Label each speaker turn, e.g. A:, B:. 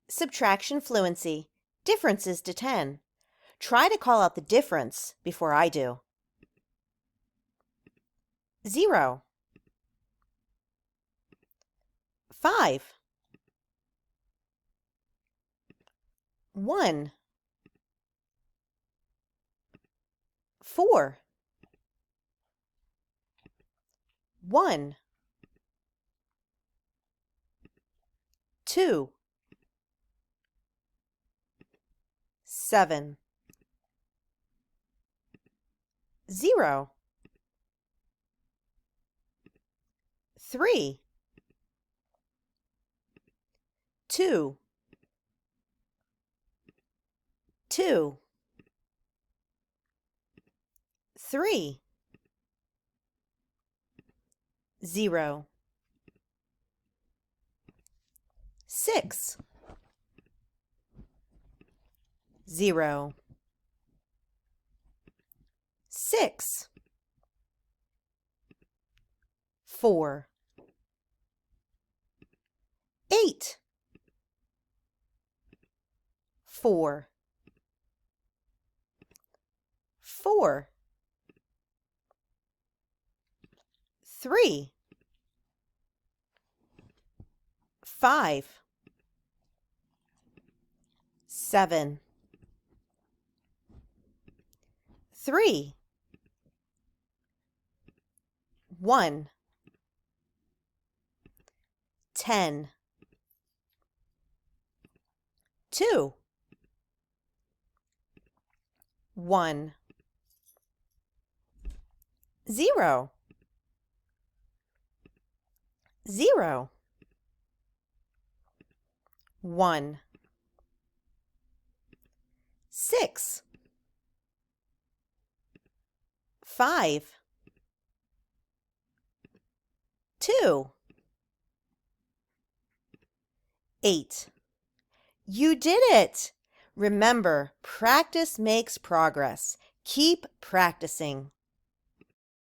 A: Subtraction fluency. Differences to 10. Try to call out the difference before I do. 0, 5, 1, 4, 1, 2, 7, 0, 3, 2, 2, 3, 0, 6, 0, 6, 4, 8, 4, 4, 3, 5, 7, 3, 1, 10, 2, 1, 0, 0, 1, 6, 5, 2, 8. You did it! Remember, practice makes progress. Keep practicing.